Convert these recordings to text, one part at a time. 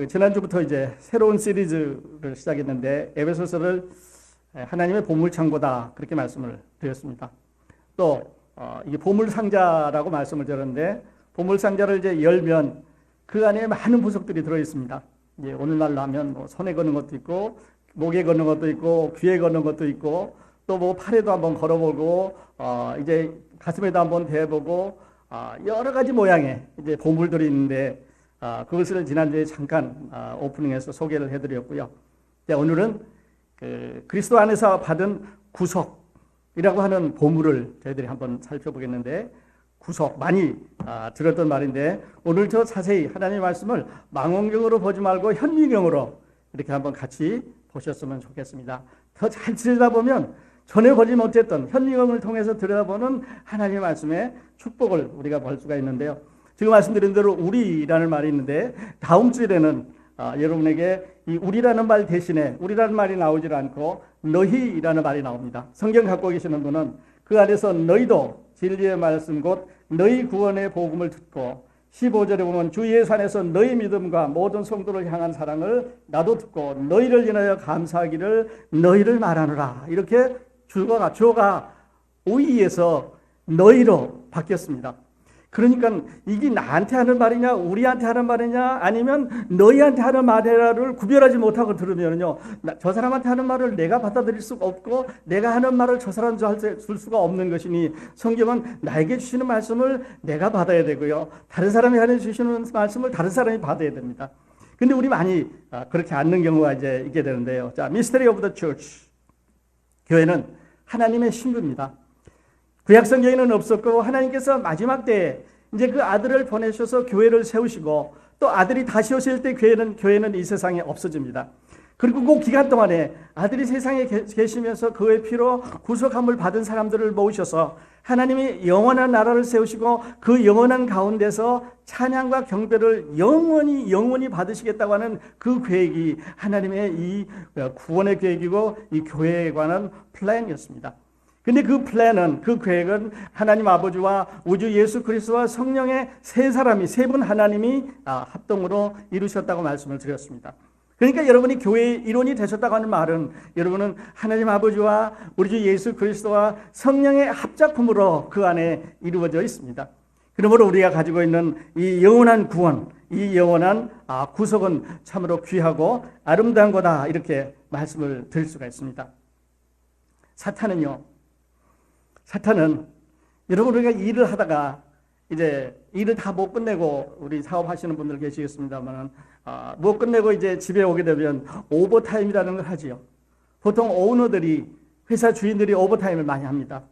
지난주부터 이제 새로운 시리즈를 시작했는데 에베소서를 하나님의 보물창고다 그렇게 말씀을 드렸습니다. 또 이게 보물상자라고 말씀을 드렸는데 보물상자를 이제 열면 그 안에 많은 보석들이 들어 있습니다. 이제 오늘날로 하면 뭐 손에 거는 것도 있고 목에 거는 것도 있고 귀에 거는 것도 있고 또 뭐 팔에도 한번 걸어보고 이제 가슴에도 한번 대보고 여러 가지 모양의 이제 보물들이 있는데 그것을 지난주에 잠깐 오프닝에서 소개를 해드렸고요. 오늘은 그리스도 안에서 받은 구속이라고 하는 보물을 저희들이 한번 살펴보겠는데 구속 많이 들었던 말인데 오늘 저 자세히 하나님의 말씀을 망원경으로 보지 말고 현미경으로 이렇게 한번 같이 보셨으면 좋겠습니다. 더 잘 들여다보면 전에 보지 못했던 현미경을 통해서 들여다보는 하나님의 말씀의 축복을 우리가 볼 수가 있는데요. 지금 말씀드린 대로 우리라는 말이 있는데 다음 주일에는 여러분에게 이 우리라는 말 대신에 우리라는 말이 나오질 않고 너희라는 말이 나옵니다. 성경 갖고 계시는 분은 그 안에서 너희도 진리의 말씀 곧 너희 구원의 복음을 듣고 15절에 보면 주 예수 안에서 너희 믿음과 모든 성도를 향한 사랑을 나도 듣고 너희를 인하여 감사하기를 너희를 말하노라. 이렇게 주어가 우리에서 너희로 바뀌었습니다. 그러니까 이게 나한테 하는 말이냐 우리한테 하는 말이냐 아니면 너희한테 하는 말이냐를 구별하지 못하고 들으면요 저 사람한테 하는 말을 내가 받아들일 수가 없고 내가 하는 말을 저 사람한테 줄 수가 없는 것이니 성경은 나에게 주시는 말씀을 내가 받아야 되고요 다른 사람이 하는 주시는 말씀을 다른 사람이 받아야 됩니다. 근데 우리 많이 그렇게 않는 경우가 이제 있게 되는데요. 자, Mystery of the Church. 교회는 하나님의 신부입니다. 구약 성경에는 없었고 하나님께서 마지막 때에 이제 그 아들을 보내셔서 교회를 세우시고 또 아들이 다시 오실 때 교회는 이 세상에 없어집니다. 그리고 그 기간 동안에 아들이 세상에 계시면서 그의 피로 구속함을 받은 사람들을 모으셔서 하나님이 영원한 나라를 세우시고 그 영원한 가운데서 찬양과 경배를 영원히 받으시겠다고 하는 그 계획이 하나님의 이 구원의 계획이고 이 교회에 관한 플랜이었습니다. 근데 그 플랜은, 그 계획은 하나님 아버지와 우주 예수 그리스도와 성령의 세 분 하나님이 합동으로 이루셨다고 말씀을 드렸습니다. 그러니까 여러분이 교회의 일원이 되셨다고 하는 말은 여러분은 하나님 아버지와 우리 주 예수 그리스도와 성령의 합작품으로 그 안에 이루어져 있습니다. 그러므로 우리가 가지고 있는 이 영원한 구원, 이 영원한 구속은 참으로 귀하고 아름다운 거다 이렇게 말씀을 드릴 수가 있습니다. 사탄은 여러분 우리가 일을 하다가 이제 일을 다 못 끝내고 우리 사업하시는 분들 계시겠습니다만 못 끝내고 이제 집에 오게 되면 오버타임이라는 걸 하지요. 보통 오너들이 회사 주인들이 오버타임을 많이 합니다.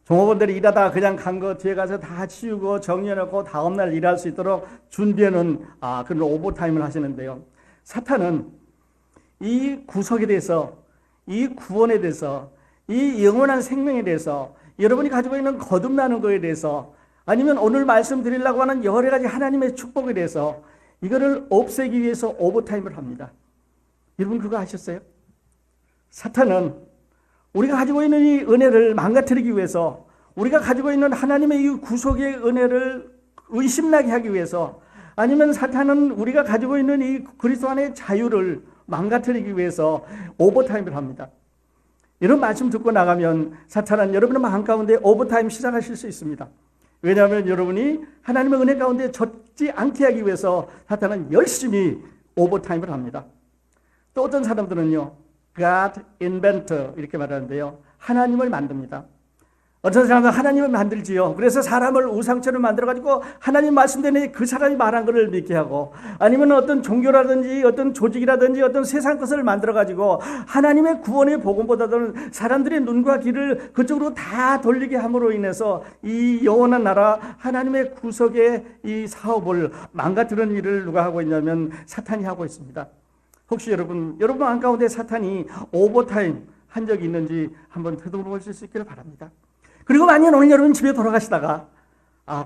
종업원들이 일하다가 그냥 간 거 뒤에 가서 다 치우고 정리해놓고 다음날 일할 수 있도록 준비해놓은 그런 오버타임을 하시는데요. 사탄은 이 구속에 대해서 이 구원에 대해서 이 영원한 생명에 대해서 여러분이 가지고 있는 거듭나는 것에 대해서 아니면 오늘 말씀드리려고 하는 여러 가지 하나님의 축복에 대해서 이거를 없애기 위해서 오버타임을 합니다. 여러분 그거 아셨어요? 사탄은 우리가 가지고 있는 이 은혜를 망가뜨리기 위해서 우리가 가지고 있는 하나님의 이 구속의 은혜를 의심나게 하기 위해서 아니면 사탄은 우리가 가지고 있는 이 그리스도 안의 자유를 망가뜨리기 위해서 오버타임을 합니다. 이런 말씀 듣고 나가면 사탄은 여러분의 마음 가운데 오버타임 시작하실 수 있습니다. 왜냐하면 여러분이 하나님의 은혜 가운데 젖지 않게 하기 위해서 사탄은 열심히 오버타임을 합니다. 또 어떤 사람들은요, God inventor 이렇게 말하는데요. 하나님을 만듭니다. 어떤 사람은 하나님을 만들지요. 그래서 사람을 우상처럼 만들어가지고 하나님 말씀대로 그 사람이 말한 것을 믿게 하고 아니면 어떤 종교라든지 어떤 조직이라든지 어떤 세상 것을 만들어가지고 하나님의 구원의 복음보다는 사람들의 눈과 귀를 그쪽으로 다 돌리게 함으로 인해서 이 영원한 나라 하나님의 구속의 이 사업을 망가뜨리는 일을 누가 하고 있냐면 사탄이 하고 있습니다. 혹시 여러분 한가운데 사탄이 오버타임 한 적이 있는지 한번 되돌아보실 수 있기를 바랍니다. 그리고 만약 오늘 여러분 집에 돌아가시다가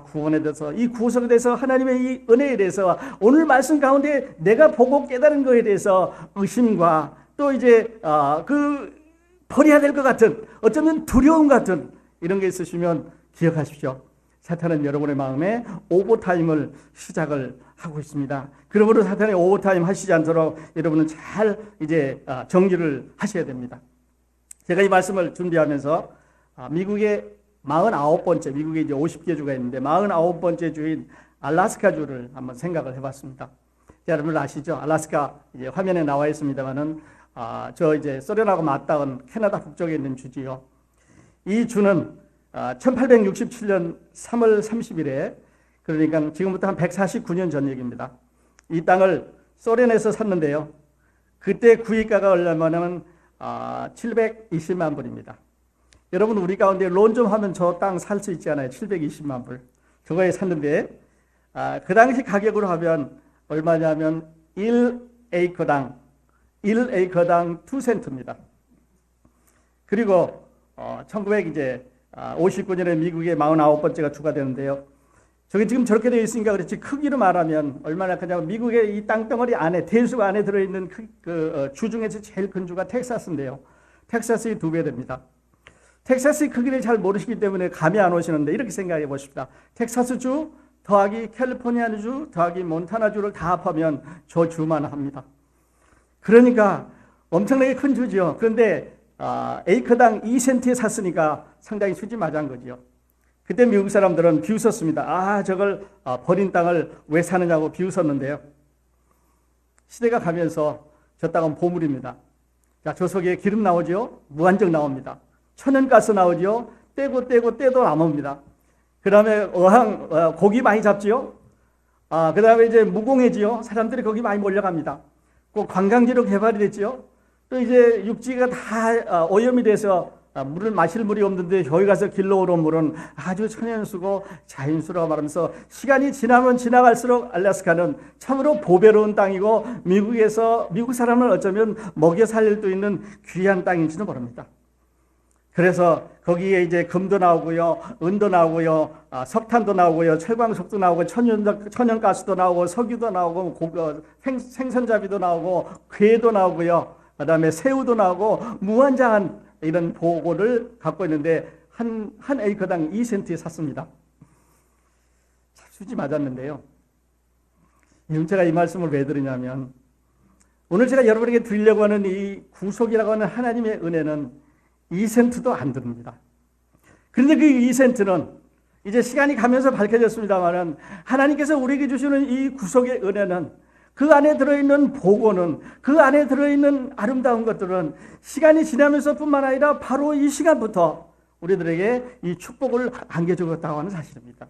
구원에 대해서 이 구속에 대해서 하나님의 이 은혜에 대해서 오늘 말씀 가운데 내가 보고 깨달은 것에 대해서 의심과 또 이제 버려야 될 것 같은 어쩌면 두려움 같은 이런 게 있으시면 기억하십시오. 사탄은 여러분의 마음에 오버타임을 시작을 하고 있습니다. 그러므로 사탄이 오버타임 하시지 않도록 여러분은 잘 이제 정리를 하셔야 됩니다. 제가 이 말씀을 준비하면서 미국의 49번째, 미국에 이제 50개 주가 있는데 49번째 주인 알래스카주를 한번 생각을 해봤습니다. 여러분 아시죠? 알래스카 이제 화면에 나와 있습니다만은 저 이제 소련하고 맞닿은 캐나다 북쪽에 있는 주지요. 이 주는 1867년 3월 30일에 그러니까 지금부터 한 149년 전 얘기입니다. 이 땅을 소련에서 샀는데요. 그때 구입가가 얼마냐면 720만 불입니다. 여러분 우리 가운데 론 좀 하면 저 땅 살 수 있지 않아요? 720만 불. 그거에 샀는데 그 당시 가격으로 하면 얼마냐면 1에이커당 2센트입니다. 그리고 1959년에 미국의 49번째가 주가 되는데요. 저게 지금 저렇게 되어 있으니까 그렇지 크기로 말하면 얼마나 크냐면 미국의 이 땅덩어리 안에 대수 안에 들어있는 주 중에서 제일 큰 주가 텍사스인데요. 텍사스의 2배 됩니다. 텍사스의 크기를 잘 모르시기 때문에 감이 안 오시는데 이렇게 생각해 보십시다. 텍사스주 더하기 캘리포니아주 더하기 몬타나주를 다 합하면 저 주만 합니다. 그러니까 엄청나게 큰 주죠. 그런데 에이커당 2센트에 샀으니까 상당히 수지마자한 거죠. 그때 미국 사람들은 비웃었습니다. 저걸 버린 땅을 왜 사느냐고 비웃었는데요. 시대가 가면서 저 땅은 보물입니다. 자, 저 속에 기름 나오죠. 무한정 나옵니다. 천연가스 나오죠. 떼도 남습니다. 그 다음에 고기 많이 잡지요. 그 다음에 이제 무공해지요. 사람들이 거기 많이 몰려갑니다. 꼭 관광지로 개발이 됐지요. 또 이제 육지가 다 오염이 돼서 물을 마실 물이 없는데 저기 가서 길러 오는 물은 아주 천연수고 자연수라고 말하면서 시간이 지나면 지나갈수록 알래스카는 참으로 보배로운 땅이고 미국 사람을 어쩌면 먹여 살릴 수 있는 귀한 땅인지도 모릅니다. 그래서 거기에 이제 금도 나오고요, 은도 나오고요, 석탄도 나오고요, 철광석도 나오고, 천연가스도 나오고, 석유도 나오고, 생선잡이도 나오고, 괴도 나오고요, 그 다음에 새우도 나오고, 무한장한 이런 보고를 갖고 있는데, 한 에이커당 2센트에 샀습니다. 수지 맞았는데요. 제가 이 말씀을 왜 드리냐면, 오늘 제가 여러분에게 드리려고 하는 이 구속이라고 하는 하나님의 은혜는 2센트도 안 듭니다. 그런데 그 2센트는 이제 시간이 가면서 밝혀졌습니다만은 하나님께서 우리에게 주시는 이 구속의 은혜는 그 안에 들어있는 복원은 그 안에 들어있는 아름다운 것들은 시간이 지나면서 뿐만 아니라 바로 이 시간부터 우리들에게 이 축복을 안겨주었다고 하는 사실입니다.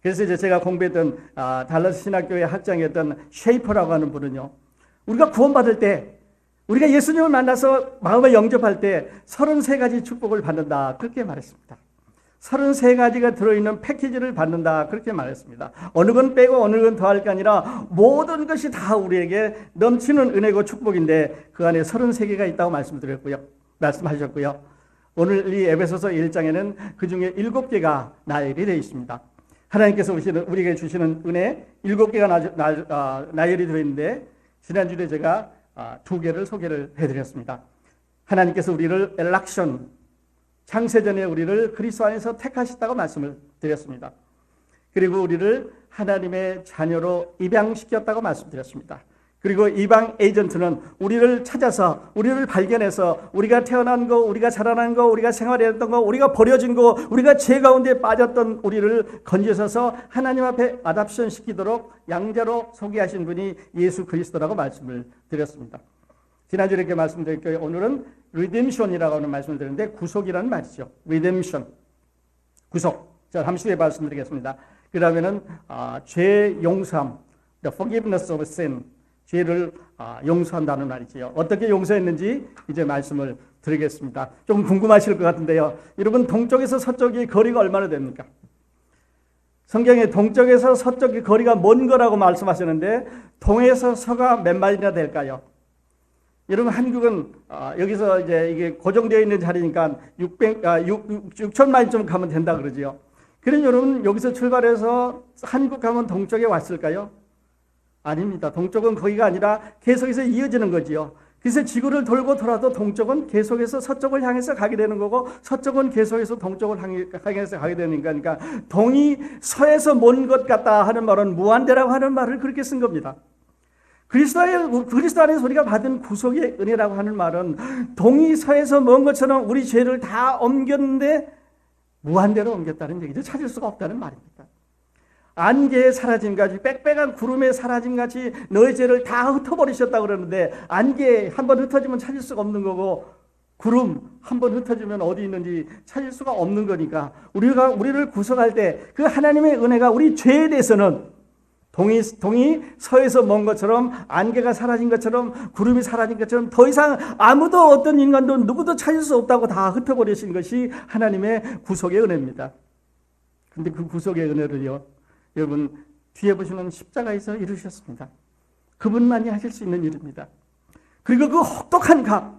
그래서 이제 제가 공부했던 달라스 신학교의 학장이었던 쉐이퍼라고 하는 분은요. 우리가 구원받을 때 우리가 예수님을 만나서 마음에 영접할 때 33가지 축복을 받는다. 그렇게 말했습니다. 33가지가 들어있는 패키지를 받는다. 그렇게 말했습니다. 어느 건 빼고 어느 건 더할 게 아니라 모든 것이 다 우리에게 넘치는 은혜고 축복인데 그 안에 33개가 있다고 말씀하셨고요. 오늘 이 에베소서 1장에는 그 중에 7개가 나열이 되어 있습니다. 하나님께서 우리에게 주시는 은혜 7개가 나열이 되어 있는데 지난주에 제가 2개를 소개를 해드렸습니다. 하나님께서 우리를 엘락션, 창세전에 우리를 그리스도 안에서 택하셨다고 말씀을 드렸습니다. 그리고 우리를 하나님의 자녀로 입양시켰다고 말씀드렸습니다. 그리고 이방 에이전트는 우리를 찾아서 우리를 발견해서 우리가 태어난 거, 우리가 자라난 거, 우리가 생활했던 거, 우리가 버려진 거, 우리가 죄 가운데 빠졌던 우리를 건지셔서 하나님 앞에 아답션 시키도록 양자로 소개하신 분이 예수 그리스도라고 말씀을 드렸습니다. 지난주에 이렇게 말씀드렸고요. 오늘은 리뎀션이라고 하는 말씀을 드렸는데 구속이라는 말이죠. 리뎀션, 구속. 자, 잠시 후에 말씀드리겠습니다. 그 다음에는 죄 용서함, the forgiveness of sin. 죄를 용서한다는 말이지요. 어떻게 용서했는지 이제 말씀을 드리겠습니다. 좀 궁금하실 것 같은데요. 여러분 동쪽에서 서쪽이 거리가 얼마나 됩니까? 성경에 동쪽에서 서쪽의 거리가 먼 거라고 말씀하셨는데 동에서 서가 몇 마일이나 될까요? 여러분 한국은 여기서 이제 이게 고정되어 있는 자리니까 6천 마일쯤 가면 된다 그러지요. 그럼 여러분 여기서 출발해서 한국 가면 동쪽에 왔을까요? 아닙니다. 동쪽은 거기가 아니라 계속해서 이어지는 거지요. 그래서 지구를 돌고 돌아도 동쪽은 계속해서 서쪽을 향해서 가게 되는 거고 서쪽은 계속해서 동쪽을 향해서 가게 되는 거니까 동이 서에서 먼 것 같다 하는 말은 무한대라고 하는 말을 그렇게 쓴 겁니다. 그리스도 안에서 우리가 받은 구속의 은혜라고 하는 말은 동이 서에서 먼 것처럼 우리 죄를 다 옮겼는데 무한대로 옮겼다는 얘기죠. 찾을 수가 없다는 말입니다. 안개의 사라짐같이 빽빽한 구름의 사라짐같이 너의 죄를 다 흩어버리셨다고 그러는데 안개 한번 흩어지면 찾을 수가 없는 거고 구름 한번 흩어지면 어디 있는지 찾을 수가 없는 거니까 우리를 구속할 때 그 하나님의 은혜가 우리 죄에 대해서는 동이 서에서 먼 것처럼 안개가 사라진 것처럼 구름이 사라진 것처럼 더 이상 아무도 어떤 인간도 누구도 찾을 수 없다고 다 흩어버리신 것이 하나님의 구속의 은혜입니다. 그런데 그 구속의 은혜를요, 여러분 뒤에 보시면 십자가에서 이루셨습니다. 그분만이 하실 수 있는 일입니다. 그리고 그 혹독한 값,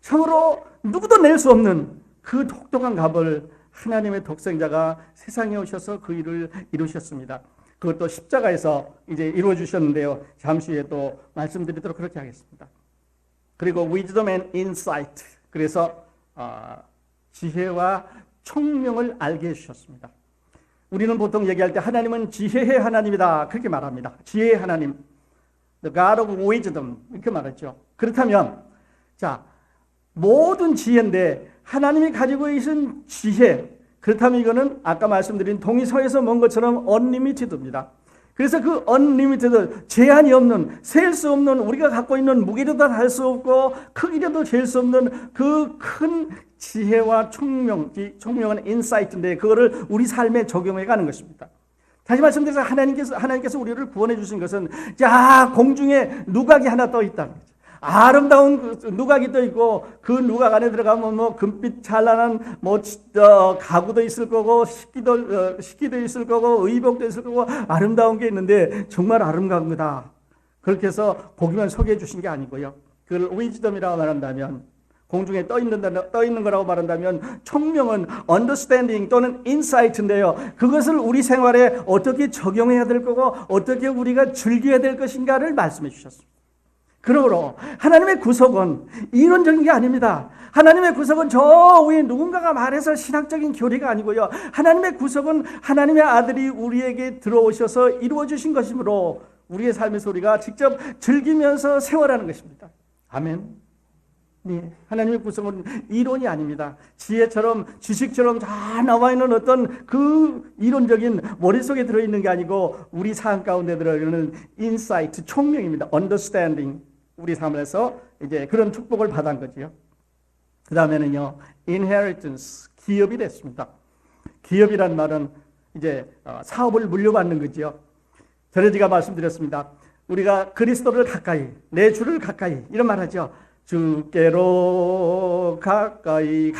참으로 누구도 낼 수 없는 그 혹독한 값을 하나님의 독생자가 세상에 오셔서 그 일을 이루셨습니다. 그것도 십자가에서 이제 이루어 주셨는데요. 잠시 후에 또 말씀드리도록 그렇게 하겠습니다. 그리고 wisdom and insight, 그래서 지혜와 총명을 알게 해주셨습니다. 우리는 보통 얘기할 때 하나님은 지혜의 하나님이다 그렇게 말합니다. 지혜의 하나님, the God of wisdom 이렇게 말했죠. 그렇다면 자, 모든 지혜인데 하나님이 가지고 계신 지혜, 그렇다면 이거는 아까 말씀드린 동이 서에서 먼 것처럼 unlimited입니다. 그래서 그 unlimited, 제한이 없는, 셀 수 없는, 우리가 갖고 있는 무게로도 할 수 없고 크기로도 잴 수 없는 그 큰 지혜와 총명은 인사이트인데 그거를 우리 삶에 적용해 가는 것입니다. 다시 말씀드려서 하나님께서 우리를 구원해 주신 것은 자, 공중에 누각이 하나 떠 있다는 거죠. 아름다운 누각이 떠 있고 그 누각 안에 들어가면 뭐 금빛 찬란한 가구도 있을 거고 식기도 있을 거고 의복도 있을 거고 아름다운 게 있는데 정말 아름다운 거다. 그렇게 해서 보기만 소개해 주신 게 아니고요. 그걸 위즈덤이라고 말한다면, 공중에 떠 있는 거라고 말한다면 총명은 understanding 또는 insight인데요. 그것을 우리 생활에 어떻게 적용해야 될 거고 어떻게 우리가 즐겨야 될 것인가를 말씀해 주셨습니다. 그러므로 하나님의 구속은 이론적인 게 아닙니다. 하나님의 구속은 저 위에 누군가가 말해서 신학적인 교리가 아니고요. 하나님의 구속은 하나님의 아들이 우리에게 들어오셔서 이루어 주신 것이므로 우리의 삶에서 우리가 직접 즐기면서 세워라는 것입니다. 아멘. 네, 하나님의 구속은 이론이 아닙니다. 지혜처럼 지식처럼 다 나와 있는 어떤 그 이론적인 머릿속에 들어있는 게 아니고 우리 삶 가운데 들어있는 인사이트, 총명입니다. understanding. 우리 삶에서 이제 그런 축복을 받은 거지요. 그 다음에는요, inheritance, 기업이 됐습니다. 기업이란 말은 이제 사업을 물려받는 거지요. 전에 제가 말씀드렸습니다. 우리가 그리스도를 가까이, 내 주를 가까이 이런 말 하죠. 주께로 가까이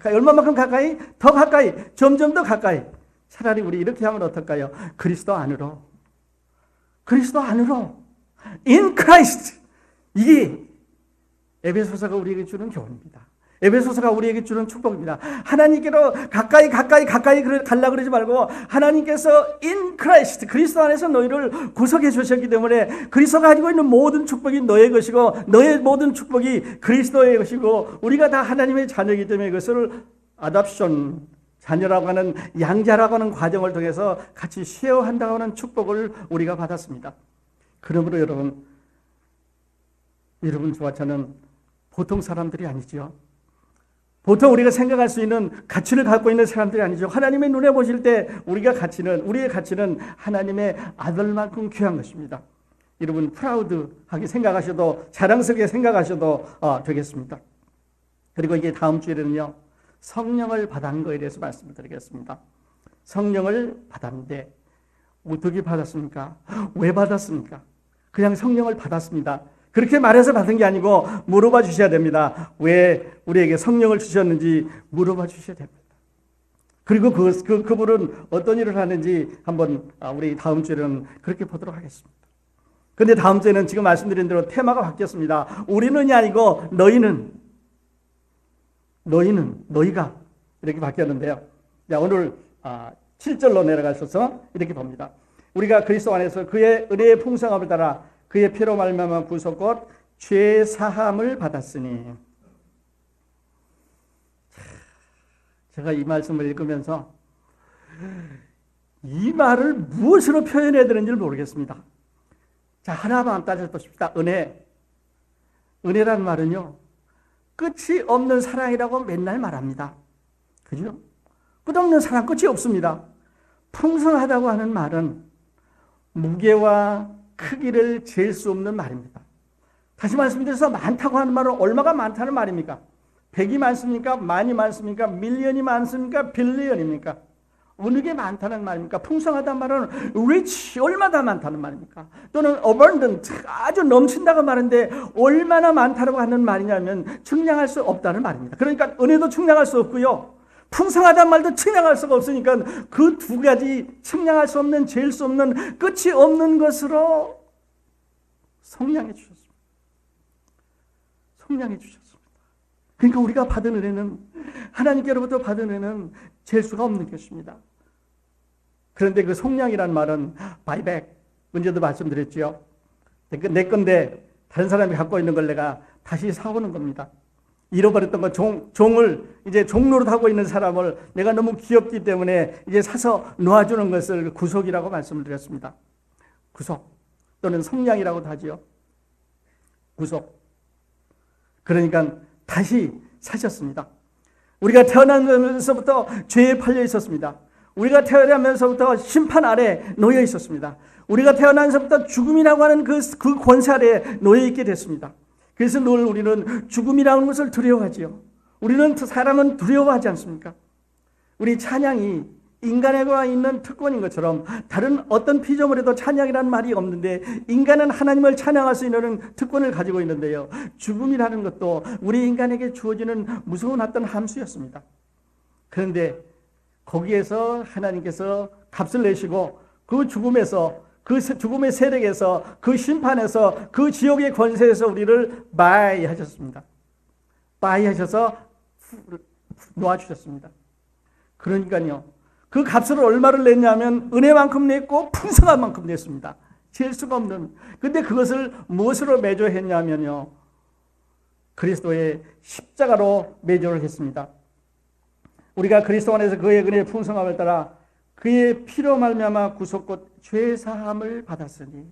얼마만큼 가까이? 더 가까이, 점점 더 가까이. 차라리 우리 이렇게 하면 어떨까요? 그리스도 안으로 in Christ. 이게 에베소서가 우리에게 주는 교훈입니다. 에베소서가 우리에게 주는 축복입니다. 하나님께로 가까이 가려고 그러지 말고 하나님께서 in Christ, 그리스도 안에서 너희를 구속해 주셨기 때문에 그리스도가 가지고 있는 모든 축복이 너의 것이고 너의 모든 축복이 그리스도의 것이고 우리가 다 하나님의 자녀이기 때문에 그것을 adoption, 자녀라고 하는 양자라고 하는 과정을 통해서 같이 쉐어한다고 하는 축복을 우리가 받았습니다. 그러므로 여러분 저와 저는 보통 사람들이 아니죠. 보통 우리가 생각할 수 있는 가치를 갖고 있는 사람들이 아니죠. 하나님의 눈에 보실 때 우리의 가치는 하나님의 아들만큼 귀한 것입니다. 여러분 프라우드하게 생각하셔도, 자랑스럽게 생각하셔도 되겠습니다. 그리고 이게 다음 주에는요, 성령을 받은 거에 대해서 말씀을 드리겠습니다. 성령을 받았는데 어떻게 받았습니까? 왜 받았습니까? 그냥 성령을 받았습니다. 그렇게 말해서 받은 게 아니고 물어봐 주셔야 됩니다. 왜 우리에게 성령을 주셨는지 물어봐 주셔야 됩니다. 그리고 그분은 어떤 일을 하는지 한번 우리 다음 주에는 그렇게 보도록 하겠습니다. 그런데 다음 주에는 지금 말씀드린 대로 테마가 바뀌었습니다. 우리는이 아니고 너희가 이렇게 바뀌었는데요. 자, 오늘 7절로 내려가셔서 이렇게 봅니다. 우리가 그리스도 안에서 그의 은혜의 풍성함을 따라 그의 피로 말미암아 구속 곧 죄 사함을 받았으니. 제가 이 말씀을 읽으면서 이 말을 무엇으로 표현해야 되는지를 모르겠습니다. 자, 하나만 따져보십시다. 은혜. 은혜란 말은요, 끝이 없는 사랑이라고 맨날 말합니다. 그죠? 끝없는 사랑, 끝이 없습니다. 풍성하다고 하는 말은 무게와 크기를 잴 수 없는 말입니다. 다시 말씀드려서 많다고 하는 말은 얼마가 많다는 말입니까? 100이 많습니까? 만이 많습니까? 밀리언이 많습니까? 빌리언입니까? 어느 게 많다는 말입니까? 풍성하다는 말은 rich, 얼마나 많다는 말입니까? 또는 abundant, 아주 넘친다고 말하는데 얼마나 많다고 하는 말이냐면 측량할 수 없다는 말입니다. 그러니까 은혜도 측량할 수 없고요, 풍성하다는 말도 측량할 수가 없으니까 그 두 가지 측량할 수 없는, 잴 수 없는, 끝이 없는 것으로 성량해 주셨습니다. 성량해 주셨습니다. 그러니까 우리가 받은 은혜는, 하나님께로부터 받은 은혜는 잴 수가 없는 것입니다. 그런데 그 속량이란 말은 바이백, 언제도 말씀드렸죠. 내 건데 다른 사람이 갖고 있는 걸 내가 다시 사오는 겁니다. 잃어버렸던 거, 종을 이제 종로로 하고 있는 사람을 내가 너무 귀엽기 때문에 이제 사서 놓아주는 것을 구속이라고 말씀을 드렸습니다. 구속 또는 속량이라고도 하지요. 구속. 그러니까 다시 사셨습니다. 우리가 태어나면서부터 죄에 팔려 있었습니다. 우리가 태어나면서부터 심판 아래 놓여 있었습니다. 우리가 태어나면서부터 죽음이라고 하는 그 권세 아래 놓여 있게 됐습니다. 그래서 늘 우리는 죽음이라는 것을 두려워하지요. 우리는 사람은 두려워하지 않습니까? 우리 찬양이 인간에게 있는 특권인 것처럼 다른 어떤 피조물에도 찬양이라는 말이 없는데 인간은 하나님을 찬양할 수 있는 특권을 가지고 있는데요, 죽음이라는 것도 우리 인간에게 주어지는 무서운 어떤 함수였습니다. 그런데 거기에서 하나님께서 값을 내시고 그 죽음에서, 그 죽음의 세력에서, 그 심판에서, 그 지옥의 권세에서 우리를 바이 하셨습니다. 바이 하셔서 놓아주셨습니다. 그러니까요, 그 값을 얼마를 냈냐면 은혜만큼 냈고 풍성한 만큼 냈습니다. 잴 수가 없는. 근데 그것을 무엇으로 매조했냐면요, 그리스도의 십자가로 매조를 했습니다. 우리가 그리스도 안에서 그의 은혜의 풍성함을 따라 그의 피로 말미암아 구속 곧 죄 사함을 받았으니.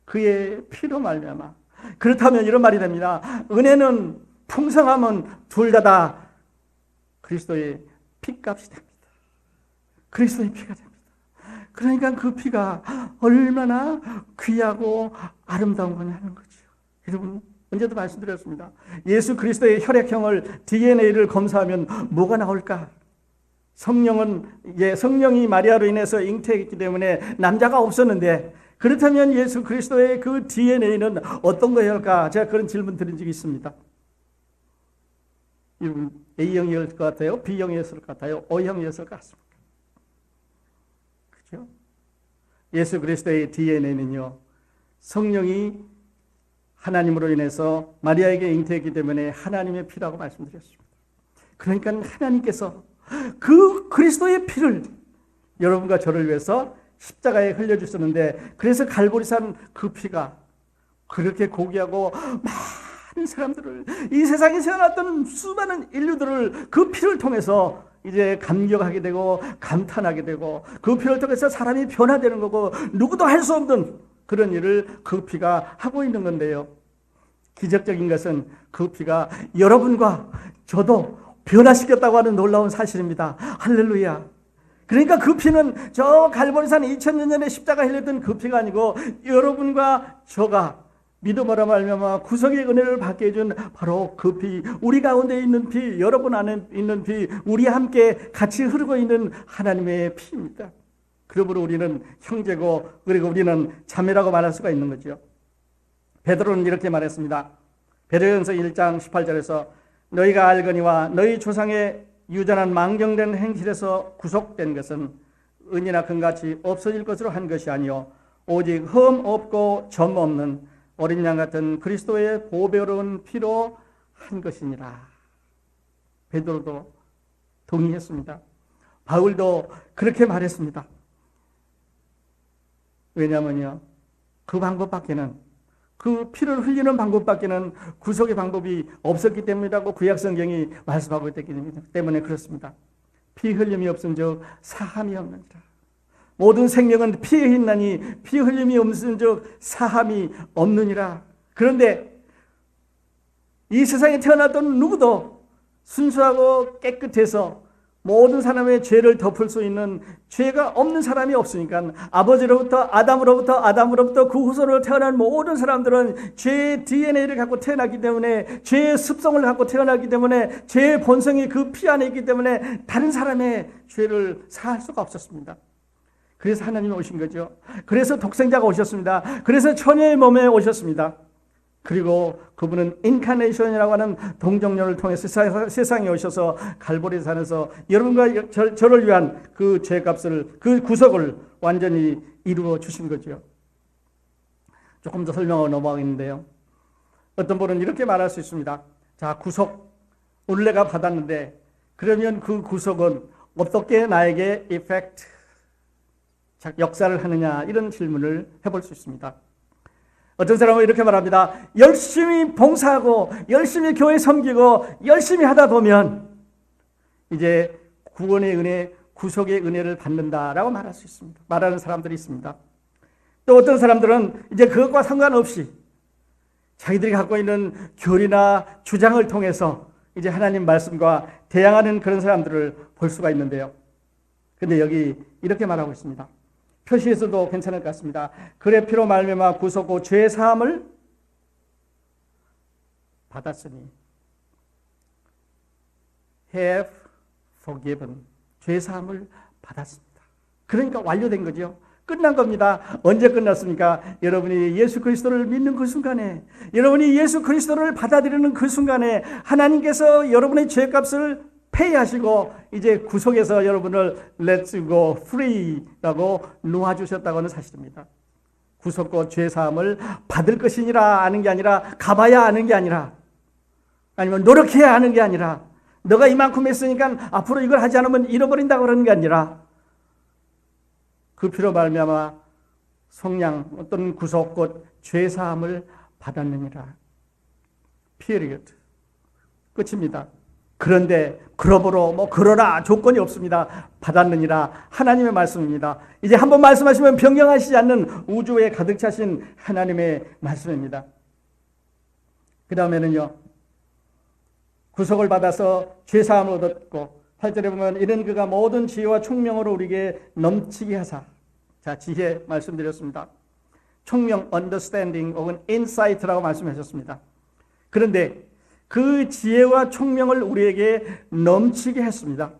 그의 피로 말미암아. 그렇다면 이런 말이 됩니다. 은혜는, 풍성함은 둘 다 그리스도의 피값이 됩니다. 그리스도의 피가 됩니다. 그러니까 그 피가 얼마나 귀하고 아름다운 거냐는 거죠. 여러분, 언제도 말씀드렸습니다. 예수 그리스도의 혈액형을, DNA를 검사하면 뭐가 나올까? 성령이 마리아로 인해서 잉태했기 때문에 남자가 없었는데, 그렇다면 예수 그리스도의 그 DNA는 어떤 거일까? 제가 그런 질문 드린 적이 있습니다. A형이었을 것 같아요? B형이었을 것 같아요? O형이었을 것 같습니다. 그렇죠? 예수 그리스도의 DNA는요, 성령이 하나님으로 인해서 마리아에게 잉태했기 때문에 하나님의 피라고 말씀드렸습니다. 그러니까 하나님께서 그 그리스도의 피를 여러분과 저를 위해서 십자가에 흘려주셨는데, 그래서 갈보리산 그 피가 그렇게 고귀하고 많은 사람들을, 이 세상에 태어났던 수많은 인류들을 그 피를 통해서 이제 감격하게 되고 감탄하게 되고, 그 피를 통해서 사람이 변화되는 거고, 누구도 할 수 없는 그런 일을 그 피가 하고 있는 건데요, 기적적인 것은 그 피가 여러분과 저도 변화시켰다고 하는 놀라운 사실입니다. 할렐루야. 그러니까 그 피는 저 갈보리산 2000년 전에 십자가 흘렸던 그 피가 아니고, 여러분과 저가 믿음으로 말미암아 구속의 은혜를 받게 해준 바로 그 피, 우리 가운데 있는 피, 여러분 안에 있는 피, 우리 함께 같이 흐르고 있는 하나님의 피입니다. 그러므로 우리는 형제고, 그리고 우리는 자매라고 말할 수가 있는 거죠. 베드로는 이렇게 말했습니다. 베드로전서 1장 18절에서 너희가 알거니와 너희 조상의 유전한 망정된 행실에서 구속된 것은 은이나 금같이 없어질 것으로 한 것이 아니요 오직 흠 없고 점 없는 어린 양 같은 그리스도의 보배로운 피로 한 것이니라. 베드로도 동의했습니다. 바울도 그렇게 말했습니다. 왜냐하면요, 그 방법밖에는 그 피를 흘리는 방법밖에는 구속의 방법이 없었기 때문이라고 구약성경이 말씀하고 있기 때문에 그렇습니다. 피 흘림이 없은즉 사함이 없느니라. 모든 생명은 피에 있나니 피 흘림이 없은즉 사함이 없느니라. 그런데 이 세상에 태어났던 누구도 순수하고 깨끗해서 모든 사람의 죄를 덮을 수 있는 죄가 없는 사람이 없으니까 아버지로부터 아담으로부터 그 후손으로 태어난 모든 사람들은 죄의 DNA를 갖고 태어났기 때문에 죄의 습성을 갖고 태어났기 때문에 죄의 본성이 그 피 안에 있기 때문에 다른 사람의 죄를 사할 수가 없었습니다. 그래서 하나님이 오신 거죠. 그래서 독생자가 오셨습니다. 그래서 처녀의 몸에 오셨습니다. 그리고 그분은 인카네이션이라고 하는 동정녀를 통해서 세상에 오셔서 갈보리 산에서 여러분과 저를 위한 그 죄값을, 그 구속을 완전히 이루어 주신 거죠. 조금 더 설명하고 넘어가겠는데요. 어떤 분은 이렇게 말할 수 있습니다. 자, 구속 오늘 내가 받았는데 그러면 그 구속은 어떻게 나에게 이펙트, 역사를 하느냐, 이런 질문을 해볼 수 있습니다. 어떤 사람은 이렇게 말합니다. 열심히 봉사하고 열심히 교회 섬기고 열심히 하다 보면 이제 구원의 은혜, 구속의 은혜를 받는다라고 말할 수 있습니다. 말하는 사람들이 있습니다. 또 어떤 사람들은 이제 그것과 상관없이 자기들이 갖고 있는 교리나 주장을 통해서 이제 하나님 말씀과 대항하는 그런 사람들을 볼 수가 있는데요. 근데 여기 이렇게 말하고 있습니다. 표시에서도 괜찮을 것 같습니다. 그의 피로 말미암아 구속고 죄 사함을 받았으니 have forgiven, 죄 사함을 받았습니다. 그러니까 완료된 거죠. 끝난 겁니다. 언제 끝났습니까? 여러분이 예수 그리스도를 믿는 그 순간에, 여러분이 예수 그리스도를 받아들이는 그 순간에 하나님께서 여러분의 죄값을 페이하시고 이제 구속해서 여러분을 Let's go free라고 놓아주셨다고 하는 사실입니다. 구속과 죄사함을 받을 것이니라 아는 게 아니라, 가봐야 아는 게 아니라, 아니면 노력해야 하는 게 아니라, 너가 이만큼 했으니까 앞으로 이걸 하지 않으면 잃어버린다고 그러는 게 아니라, 그 피로 말미암아 속량 어떤 구속 곧 죄사함을 받았느니라. period. 끝입니다. 그런데 그러므로 그러나 조건이 없습니다. 받았느니라. 하나님의 말씀입니다. 이제 한번 말씀하시면 변경하시지 않는 우주에 가득 차신 하나님의 말씀입니다. 그 다음에는요, 구속을 받아서 죄사함을 얻었고 8절에 보면 이런 그가 모든 지혜와 총명으로 우리에게 넘치게 하사. 자, 지혜 말씀드렸습니다. 총명, understanding 혹은 insight라고 말씀하셨습니다. 그런데 그 지혜와 총명을 우리에게 넘치게 했습니다.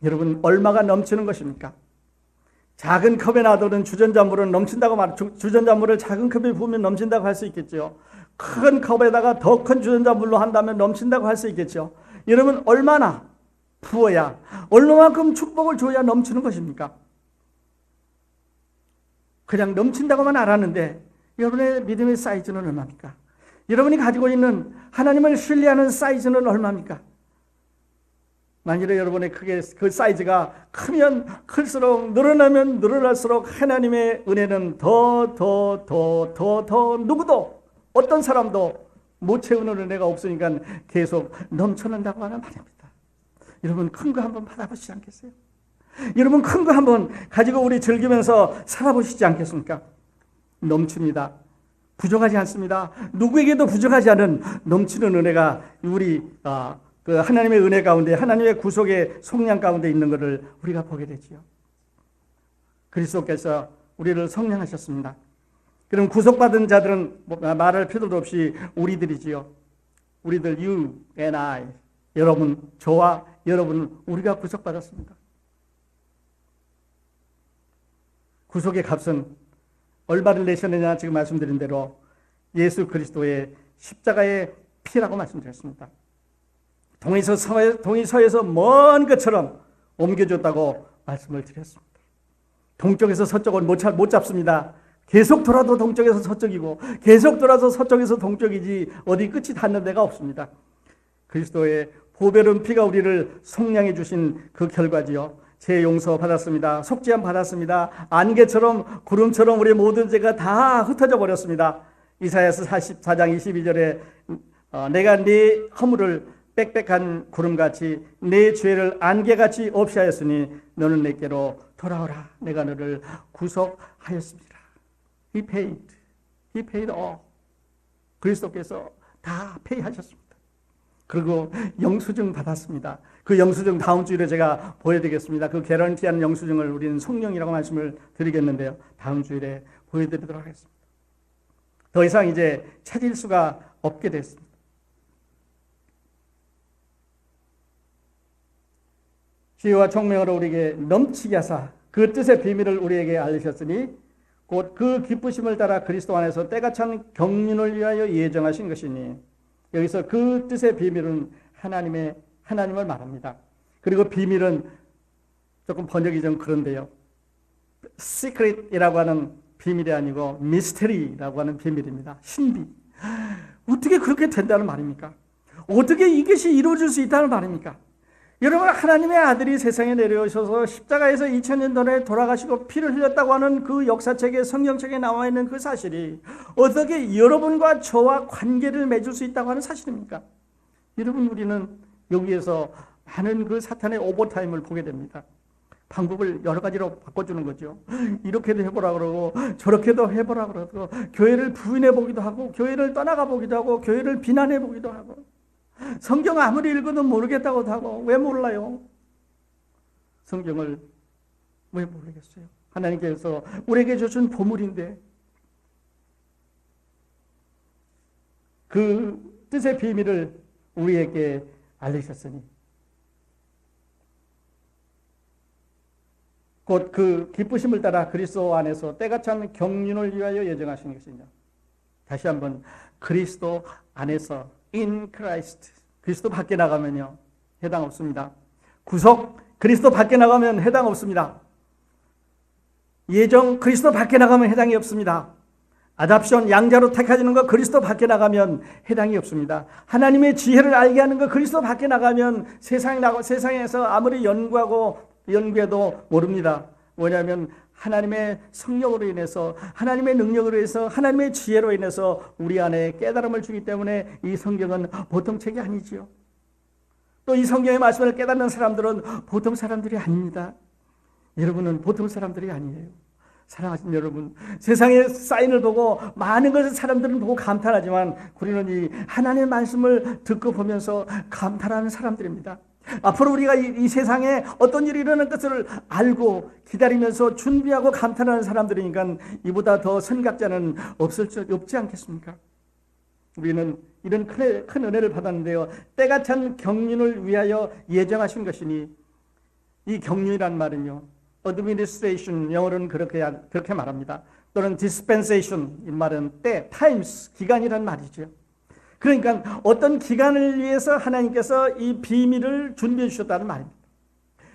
여러분, 얼마가 넘치는 것입니까? 작은 컵에 놔두는 주전자물은 넘친다고 주전자물을 작은 컵에 부으면 넘친다고 할 수 있겠죠. 큰 컵에다가 더 큰 주전자물로 한다면 넘친다고 할 수 있겠죠. 여러분, 얼마나 부어야, 얼마만큼 축복을 줘야 넘치는 것입니까? 그냥 넘친다고만 알았는데 여러분의 믿음의 사이즈는 얼마입니까? 여러분이 가지고 있는 하나님을 신뢰하는 사이즈는 얼마입니까? 만일에 여러분의 그 사이즈가 크면 클수록, 늘어나면 늘어날수록 하나님의 은혜는 더 누구도, 어떤 사람도 못 채우는 은혜가 없으니까 계속 넘쳐난다고 하는 말입니다. 여러분, 큰 거 한번 받아보시지 않겠어요? 여러분, 큰 거 한번 가지고 우리 즐기면서 살아보시지 않겠습니까? 넘칩니다. 부족하지 않습니다. 누구에게도 부족하지 않은 넘치는 은혜가 우리 그 하나님의 은혜 가운데, 하나님의 구속의 속량 가운데 있는 것을 우리가 보게 되지요. 그리스도께서 우리를 성령하셨습니다. 그럼 구속받은 자들은 말할 필요도 없이 우리들이지요. 우리들, you and I, 여러분, 저와 여러분, 우리가 구속받았습니다. 구속의 값은 얼마를 내셨느냐, 지금 말씀드린 대로 예수 그리스도의 십자가의 피라고 말씀드렸습니다. 동이서에서 먼 것처럼 옮겨줬다고 말씀을 드렸습니다. 동쪽에서 서쪽을 못 잡습니다. 계속 돌아도 동쪽에서 서쪽이고 계속 돌아서 서쪽에서 동쪽이지 어디 끝이 닿는 데가 없습니다. 그리스도의 보배로운 피가 우리를 속량해 주신 그 결과지요. 죄 용서 받았습니다. 속죄함 받았습니다. 안개처럼 구름처럼 우리의 모든 죄가 다 흩어져 버렸습니다. 이사야서 44장 22절에 내가 네 허물을 빽빽한 구름같이 내 죄를 안개같이 없이 하였으니 너는 내게로 돌아오라. 내가 너를 구속하였습니다. He paid all. 그리스도께서 다 페이하셨습니다. 그리고 영수증 받았습니다. 그 영수증 다음 주일에 제가 보여드리겠습니다. 그 개런티한 영수증을 우리는 성령이라고 말씀을 드리겠는데요. 다음 주일에 보여드리도록 하겠습니다. 더 이상 이제 찾을 수가 없게 됐습니다. 지혜와 총명으로 우리에게 넘치게 하사 그 뜻의 비밀을 우리에게 알리셨으니 곧 그 기쁘심을 따라 그리스도 안에서 때가 찬 경륜을 위하여 예정하신 것이니, 여기서 그 뜻의 비밀은 하나님을 말합니다. 그리고 비밀은 조금 번역이 좀 그런데요. secret이라고 하는 비밀이 아니고 mystery라고 하는 비밀입니다. 신비. 어떻게 그렇게 된다는 말입니까? 어떻게 이것이 이루어질 수 있다는 말입니까? 여러분, 하나님의 아들이 세상에 내려오셔서 십자가에서 2000년 전에 돌아가시고 피를 흘렸다고 하는 그 역사책에, 성경책에 나와 있는 그 사실이 어떻게 여러분과 저와 관계를 맺을 수 있다고 하는 사실입니까? 여러분, 우리는 여기에서 많은 그 사탄의 오버타임을 보게 됩니다. 방법을 여러 가지로 바꿔주는 거죠. 이렇게도 해보라 그러고 저렇게도 해보라 그러고 교회를 부인해 보기도 하고 교회를 떠나가 보기도 하고 교회를 비난해 보기도 하고 성경 아무리 읽어도 모르겠다고도 하고. 왜 몰라요? 성경을 왜 모르겠어요? 하나님께서 우리에게 주신 보물인데 그 뜻의 비밀을 우리에게 알리셨으니 곧 그 기쁘심을 따라 그리스도 안에서 때가 찬 경륜을 위하여 예정하신 것이냐. 다시 한번, 그리스도 안에서 in Christ. 그리스도 밖에 나가면요 해당 없습니다. 구속, 그리스도 밖에 나가면 해당 없습니다. 예정, 그리스도 밖에 나가면 해당이 없습니다. 아답션, 양자로 택하지는 거 그리스도 밖에 나가면 해당이 없습니다. 하나님의 지혜를 알게 하는 거 그리스도 밖에 나가면 세상에서 아무리 연구해도 모릅니다. 뭐냐면 하나님의 성령으로 인해서, 하나님의 능력으로 인해서, 하나님의 지혜로 인해서 우리 안에 깨달음을 주기 때문에 이 성경은 보통 책이 아니지요. 또 이 성경의 말씀을 깨닫는 사람들은 보통 사람들이 아닙니다. 여러분은 보통 사람들이 아니에요. 사랑하신 여러분, 세상의 사인을 보고 많은 것을 사람들은 보고 감탄하지만 우리는 이 하나님의 말씀을 듣고 보면서 감탄하는 사람들입니다. 앞으로 우리가 이 세상에 어떤 일이 일어날 것을 알고 기다리면서 준비하고 감탄하는 사람들이니까 이보다 더 선각자는 없지 않겠습니까? 우리는 이런 큰 은혜를 받았는데요. 때가 찬 경륜을 위하여 예정하신 것이니, 이 경륜이란 말은요, administration, 영어로는 그렇게 말합니다. 또는 dispensation, 이 말은 때, times, 기간이란 말이죠. 그러니까 어떤 기간을 위해서 하나님께서 이 비밀을 준비해 주셨다는 말입니다.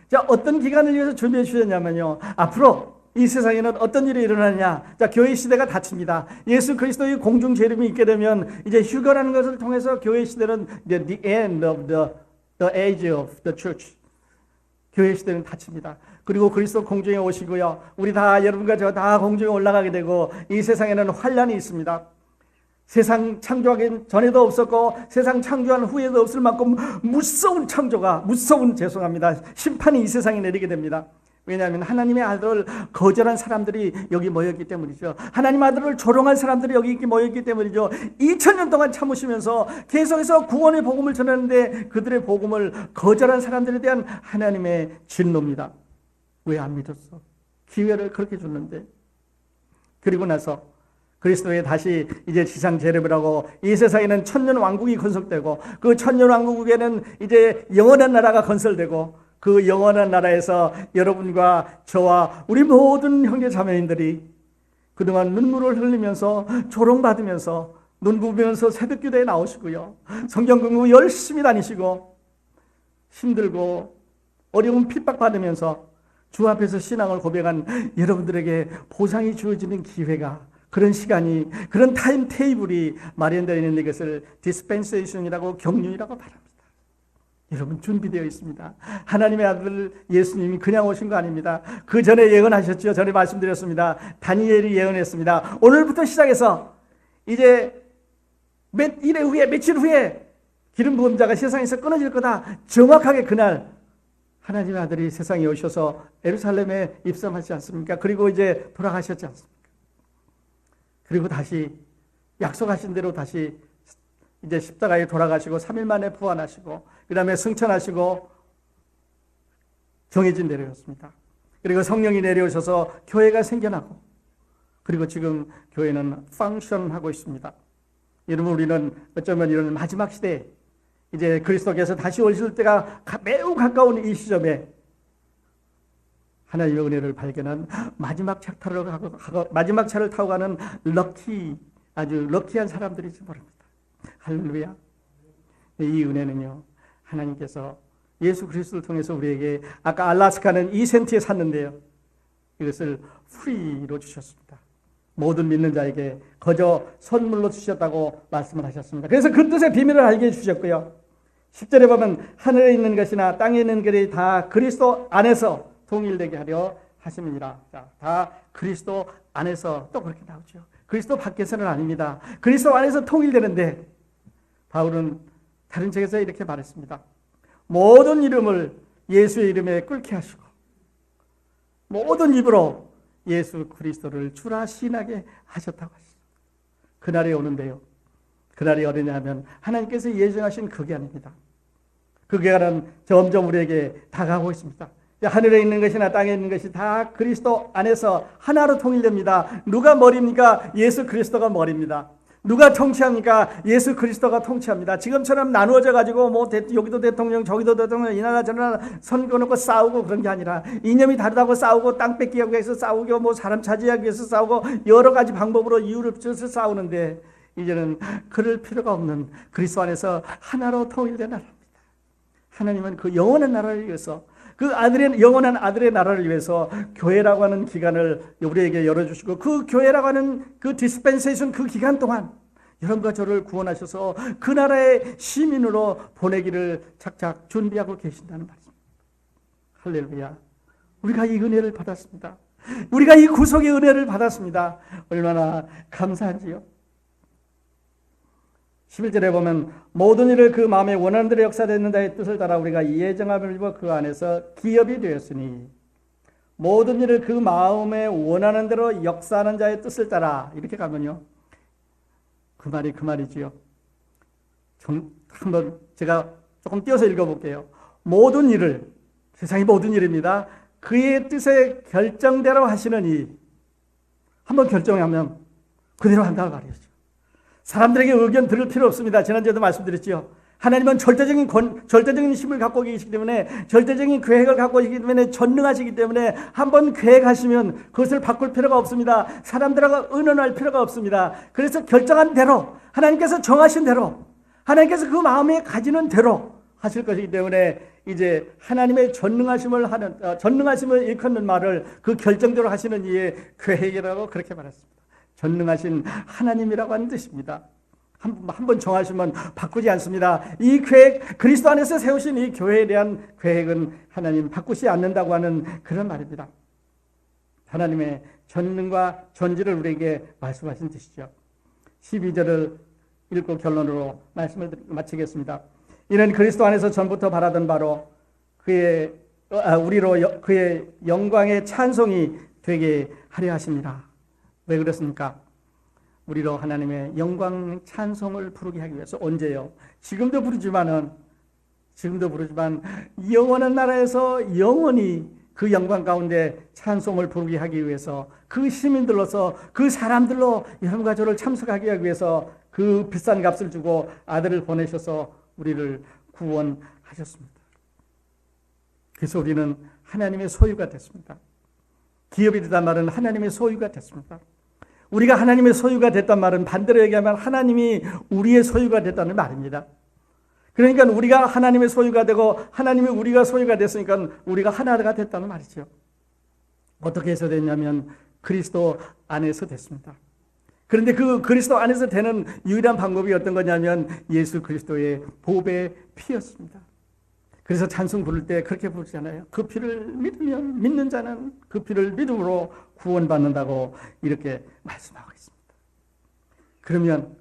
자, 어떤 기간을 위해서 준비해 주셨냐면요, 앞으로 이 세상에는 어떤 일이 일어나냐. 자, 교회 시대가 닫힙니다. 예수 그리스도의 공중 재림이 있게 되면 이제 휴거라는 것을 통해서 교회 시대는 the end of the age of the church. 교회 시대는 닫힙니다. 그리고 그리스도 공중에 오시고요, 우리 다, 여러분과 저 다 공중에 올라가게 되고 이 세상에는 환란이 있습니다. 세상 창조하기 전에도 없었고 세상 창조한 후에도 없을 만큼 무서운 심판이 이 세상에 내리게 됩니다. 왜냐하면 하나님의 아들을 거절한 사람들이 여기 모였기 때문이죠. 하나님 아들을 조롱한 사람들이 여기 모였기 때문이죠. 2000년 동안 참으시면서 계속해서 구원의 복음을 전하는데 그들의 복음을 거절한 사람들에 대한 하나님의 진노입니다. 왜 안 믿었어? 기회를 그렇게 줬는데. 그리고 나서 그리스도에 다시 이제 지상 재림을 하고 이 세상에는 천년 왕국이 건설되고 그 천년 왕국에는 이제 영원한 나라가 건설되고 그 영원한 나라에서 여러분과 저와 우리 모든 형제 자매인들이 그동안 눈물을 흘리면서 조롱받으면서 눈 부비면서 새벽기도에 나오시고요, 성경 공부 열심히 다니시고 힘들고 어려운 핍박받으면서 주 앞에서 신앙을 고백한 여러분들에게 보상이 주어지는 기회가, 그런 시간이, 그런 타임 테이블이 마련되어 있는 이것을 디스펜세이션이라고, 경륜이라고 말합니다. 여러분, 준비되어 있습니다. 하나님의 아들 예수님이 그냥 오신 거 아닙니다. 그 전에 예언하셨죠. 전에 말씀드렸습니다. 다니엘이 예언했습니다. 오늘부터 시작해서 이제 며칠 후에 기름 부은 자가 세상에서 끊어질 거다. 정확하게 그날 하나님의 아들이 세상에 오셔서 예루살렘에 입성하지 않습니까? 그리고 이제 돌아가셨지 않습니까? 그리고 다시 약속하신 대로 다시 이제 십자가에 돌아가시고 3일 만에 부활하시고 그 다음에 승천하시고 정해진 대로였습니다. 그리고 성령이 내려오셔서 교회가 생겨나고 그리고 지금 교회는 펑션하고 있습니다. 여러분, 우리는 어쩌면 이런 마지막 시대에 이제 그리스도께서 다시 오실 때가 매우 가까운 이 시점에 하나님의 은혜를 발견한 마지막 차를 타고 가는 아주 럭키한 사람들인지 모릅니다. 할렐루야. 이 은혜는요, 하나님께서 예수 그리스도를 통해서 우리에게 아까 알라스카는 2센트에 샀는데요, 이것을 프리로 주셨습니다. 모든 믿는 자에게 거저 선물로 주셨다고 말씀을 하셨습니다. 그래서 그 뜻의 비밀을 알게 해주셨고요. 10절에 보면 하늘에 있는 것이나 땅에 있는 것이 다 그리스도 안에서 통일되게 하려 하심이니라. 자, 다 그리스도 안에서 또 그렇게 나오죠. 그리스도 밖에서는 아닙니다. 그리스도 안에서 통일되는데 바울은 다른 책에서 이렇게 말했습니다. 모든 이름을 예수의 이름에 꿇게 하시고 모든 입으로 예수 그리스도를 주라 시인하게 하셨다고 하셨습니다. 그날이 오는데요. 그날이 어디냐 하면 하나님께서 예정하신 그 기한입니다. 그 기한은 점점 우리에게 다가오고 있습니다. 하늘에 있는 것이나 땅에 있는 것이 다 그리스도 안에서 하나로 통일됩니다. 누가 머리입니까? 예수 그리스도가 머리입니다. 누가 통치합니까? 예수 그리스도가 통치합니다. 지금처럼 나누어져 가지고 뭐 여기도 대통령 저기도 대통령 이 나라 저 나라 선거 놓고 싸우고 그런 게 아니라 이념이 다르다고 싸우고 땅 뺏기 위해서 싸우고 뭐 사람 차지하기 위해서 싸우고 여러 가지 방법으로 이유를 붙여서 싸우는데 이제는 그럴 필요가 없는 그리스도 안에서 하나로 통일된 나라입니다. 하나님은 그 영원한 나라를 위해서 그 영원한 아들의 나라를 위해서 교회라고 하는 기간을 우리에게 열어주시고 그 교회라고 하는 그 디스펜세이션 그 기간 동안 여러분과 저를 구원하셔서 그 나라의 시민으로 보내기를 착착 준비하고 계신다는 말입니다. 할렐루야. 우리가 이 은혜를 받았습니다. 우리가 이 구속의 은혜를 받았습니다. 얼마나 감사한지요. 11절에 보면 모든 일을 그 마음에 원하는 대로 역사되는 자의 뜻을 따라 우리가 예정함을 입어 그 안에서 기업이 되었으니 모든 일을 그 마음에 원하는 대로 역사하는 자의 뜻을 따라 이렇게 가면요. 그 말이지요. 한번 제가 조금 띄어서 읽어볼게요. 모든 일을 세상의 모든 일입니다. 그의 뜻에 결정대로 하시는 이 한번 결정하면 그대로 한다고 말이죠. 사람들에게 의견 들을 필요 없습니다. 지난주에도 말씀드렸죠. 하나님은 절대적인 힘을 갖고 계시기 때문에 절대적인 계획을 갖고 계시기 때문에 전능하시기 때문에 한번 계획하시면 그것을 바꿀 필요가 없습니다. 사람들하고 의논할 필요가 없습니다. 그래서 결정한 대로 하나님께서 정하신 대로 하나님께서 그 마음에 가지는 대로 하실 것이기 때문에 이제 하나님의 전능하심을 일컫는 말을 그 결정대로 하시는 이의 계획이라고 그렇게 말했습니다. 전능하신 하나님이라고 하는 뜻입니다. 한번 정하시면 바꾸지 않습니다. 이 계획, 그리스도 안에서 세우신 이 교회에 대한 계획은 하나님 바꾸지 않는다고 하는 그런 말입니다. 하나님의 전능과 전지를 우리에게 말씀하신 뜻이죠. 12절을 읽고 결론으로 말씀을 마치겠습니다. 이는 그리스도 안에서 전부터 바라던 바로 우리로 그의 영광의 찬송이 되게 하려 하십니다. 왜 그렇습니까? 우리로 하나님의 영광 찬송을 부르게 하기 위해서 언제요? 지금도 부르지만 영원한 나라에서 영원히 그 영광 가운데 찬송을 부르게 하기 위해서 그 시민들로서 그 사람들로 여러분과 저를 참석하게 하기 위해서 그 비싼 값을 주고 아들을 보내셔서 우리를 구원하셨습니다. 그래서 우리는 하나님의 소유가 됐습니다. 기업이 되단 말은 하나님의 소유가 됐습니다. 우리가 하나님의 소유가 됐단 말은 반대로 얘기하면 하나님이 우리의 소유가 됐다는 말입니다. 그러니까 우리가 하나님의 소유가 되고 하나님이 우리가 소유가 됐으니까 우리가 하나가 됐다는 말이죠. 어떻게 해서 됐냐면 그리스도 안에서 됐습니다. 그런데 그 그리스도 안에서 되는 유일한 방법이 어떤 거냐면 예수 그리스도의 보배의 피였습니다. 그래서 찬송 부를 때 그렇게 부르잖아요. 그 피를 믿는 자는 그 피를 믿음으로 구원받는다고 이렇게 말씀하고 있습니다. 그러면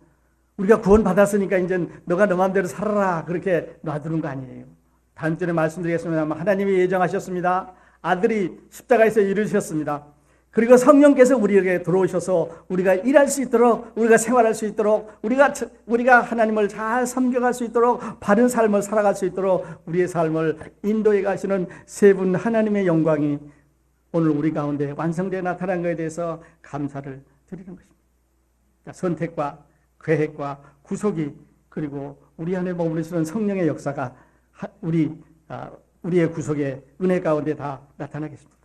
우리가 구원받았으니까 이제 너가 너 마음대로 살아라 그렇게 놔두는 거 아니에요. 다음 주에 말씀드리겠습니다. 하나님이 예정하셨습니다. 아들이 십자가에서 이루셨습니다. 그리고 성령께서 우리에게 들어오셔서 우리가 일할 수 있도록, 우리가 생활할 수 있도록, 우리가 하나님을 잘 섬겨갈 수 있도록, 바른 삶을 살아갈 수 있도록 우리의 삶을 인도해 가시는 세 분 하나님의 영광이 오늘 우리 가운데 완성되어 나타난 것에 대해서 감사를 드리는 것입니다. 선택과 계획과 구속이, 그리고 우리 안에 머무르시는 성령의 역사가 우리의 구속의 은혜 가운데 다 나타나겠습니다.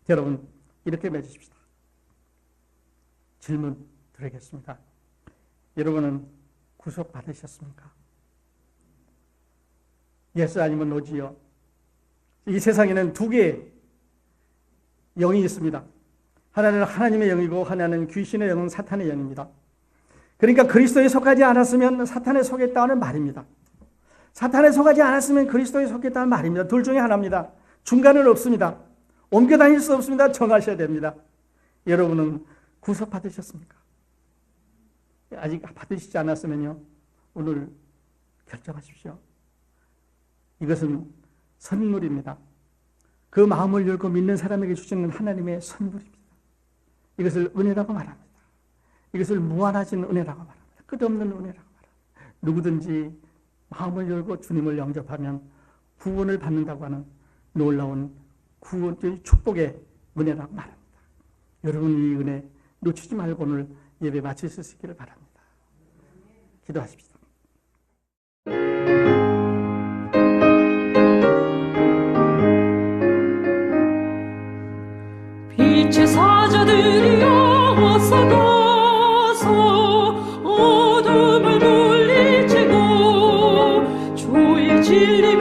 여러분, 이렇게 맺으십시다. 질문 드리겠습니다. 여러분은 구속 받으셨습니까? 예수 아니면 노지요. 이 세상에는 두 개의 영이 있습니다. 하나는 하나님의 영이고 하나는 귀신의 영은 사탄의 영입니다. 그러니까 그리스도에 속하지 않았으면 사탄에 속했다는 말입니다. 사탄에 속하지 않았으면 그리스도에 속했다는 말입니다. 둘 중에 하나입니다. 중간은 없습니다. 옮겨 다닐 수 없습니다. 정하셔야 됩니다. 여러분은 구속 받으셨습니까? 아직 받으시지 않았으면요, 오늘 결정하십시오. 이것은 선물입니다. 그 마음을 열고 믿는 사람에게 주시는 하나님의 선물입니다. 이것을 은혜라고 말합니다. 이것을 무한하신 은혜라고 말합니다. 끝없는 은혜라고 말합니다. 누구든지 마음을 열고 주님을 영접하면 구원을 받는다고 하는 놀라운 구원의 축복의 은혜라고 말합니다. 여러분, 이 은혜 놓치지 말고 오늘 예배 마칠 수 있기를 바랍니다. 기도하십시다. 빛의 사자들이여 어서 가서 어둠을 물리치고 주의 진리